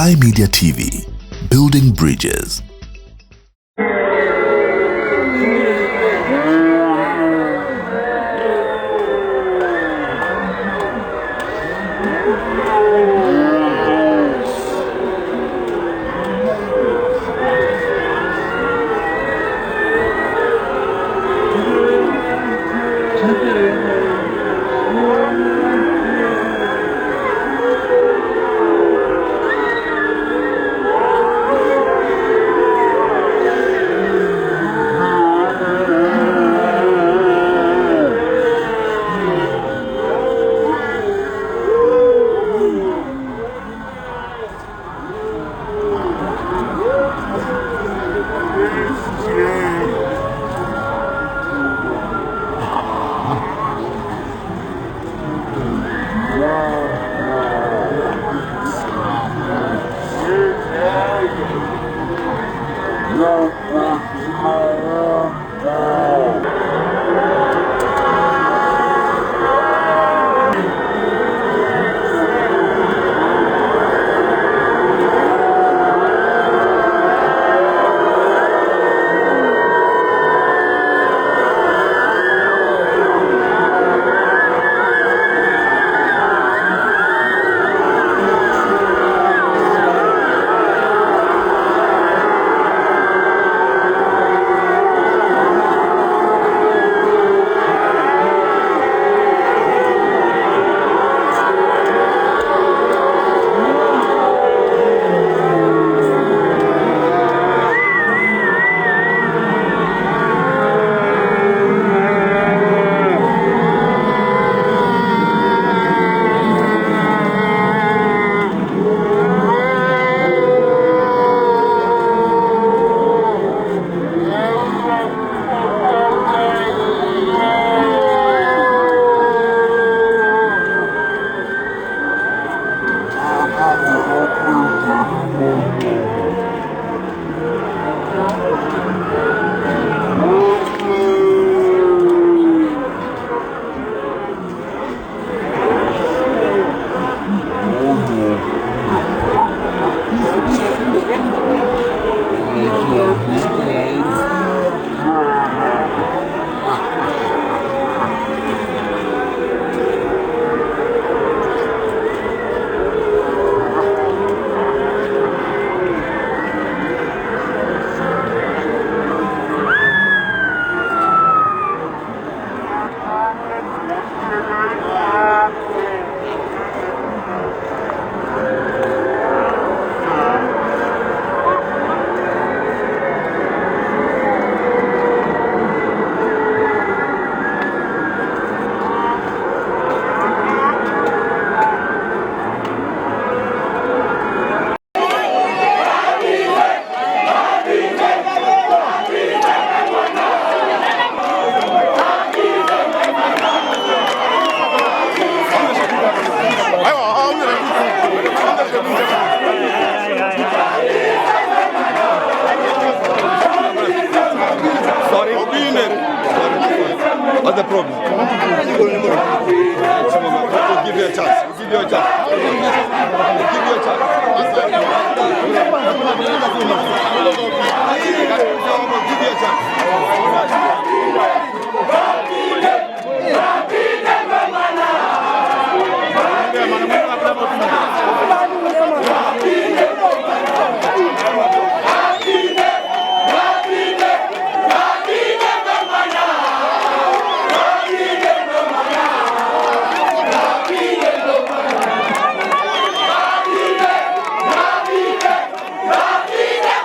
SlyMedia TV, building bridges. What's the problem? We'll give you a chance. We'll give you a chance. We'll give you a chance. We'll give you a chance. Rapide!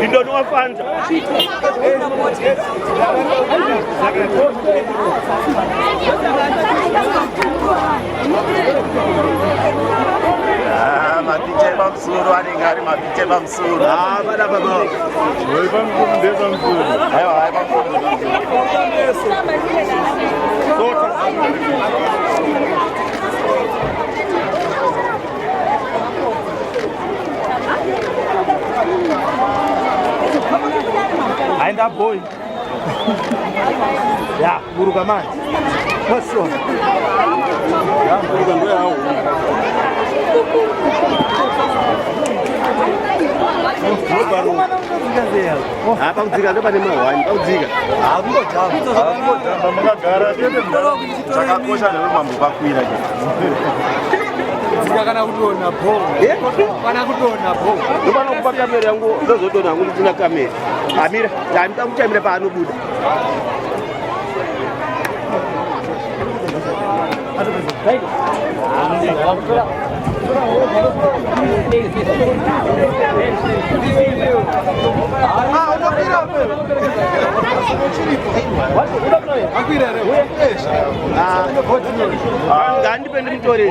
You don't know fun. Mapiche bamsuru anengari mapiche bamsuru. Bada baba. Wewe bamsuru ndio bamsuru. Hayo hayo bamsuru. Ainda boy. Ya, buruka manje. Posso. Ya, buruka ndio hao. Apa udzika ndo pane mahwani paudzika Mukagara chakakosha nero mambo pakwira dzika kana kutona po kana kutona po ndopana kupa kamera yangu ndozotona hangu ndisina kamera amira ndamita kuchamira paanobuda ngandipende mutore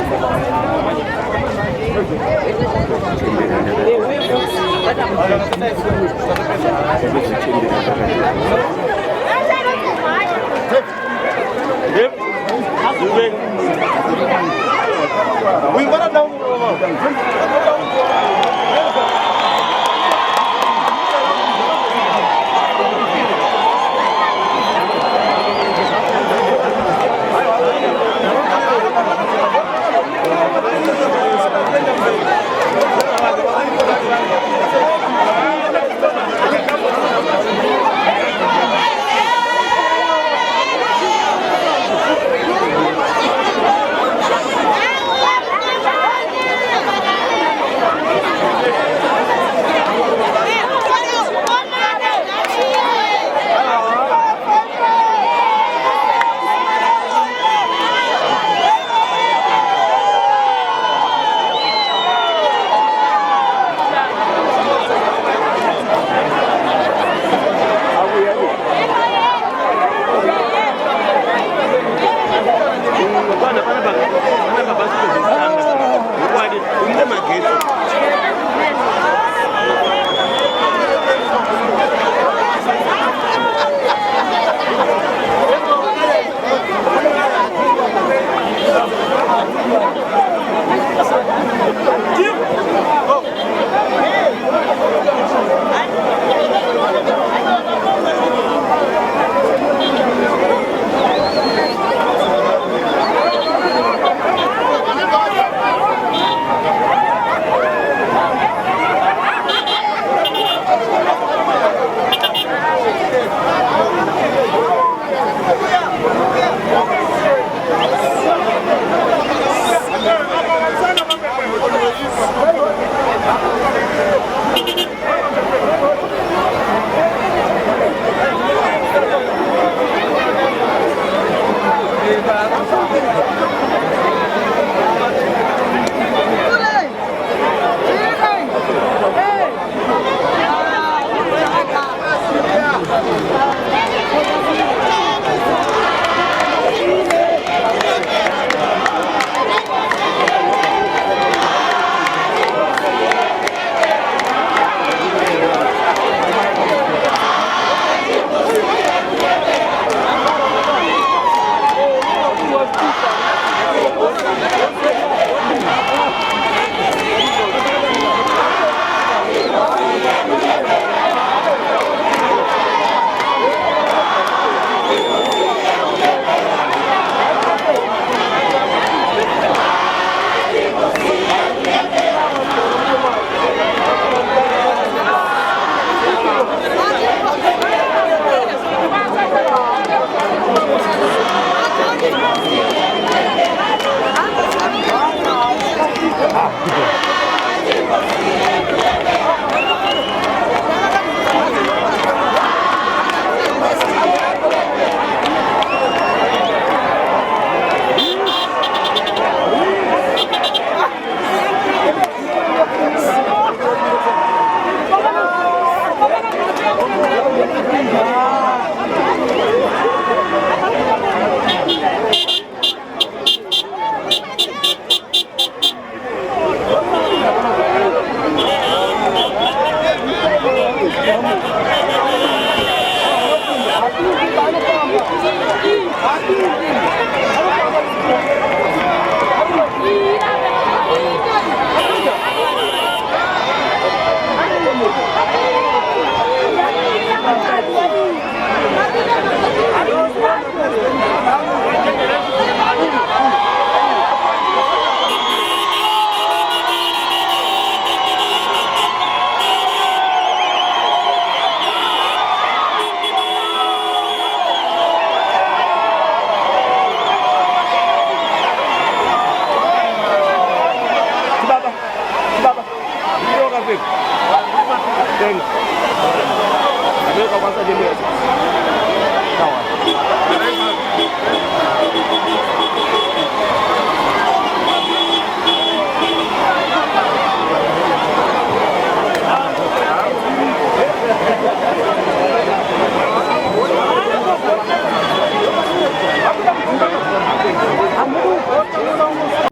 people.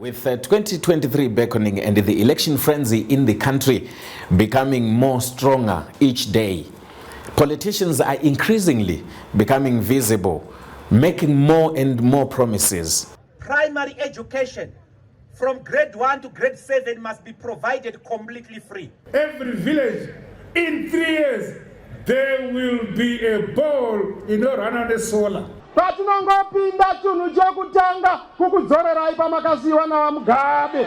With 2023 beckoning and the election frenzy in the country becoming more stronger each day, politicians are increasingly becoming visible, making more and more promises. Primary education from grade 1 to grade 7 must be provided completely free. Every village, in 3 years, there will be a ball in a solar. Patinongopinda tunhu chekutanga kukudzorerai pamakaziwa navamugabe.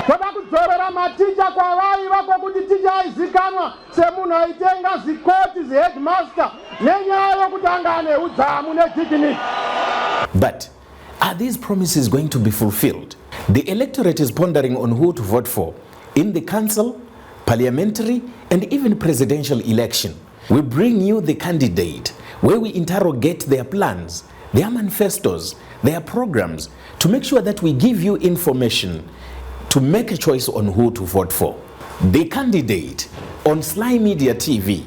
Toda kudzorera maticha kwavaiva kwokuti ticha aizikanwa semunhu aitenga zikoti zheadmaster nenyaya yokuti anga ane udzamu nedignity. But are these promises going to be fulfilled? The electorate is pondering on who to vote for in the council, parliamentary, and even presidential election. We bring you the candidate, where we interrogate their plans, their manifestos, their programs, to make sure that we give you information to make a choice on who to vote for. The candidate on Sly Media TV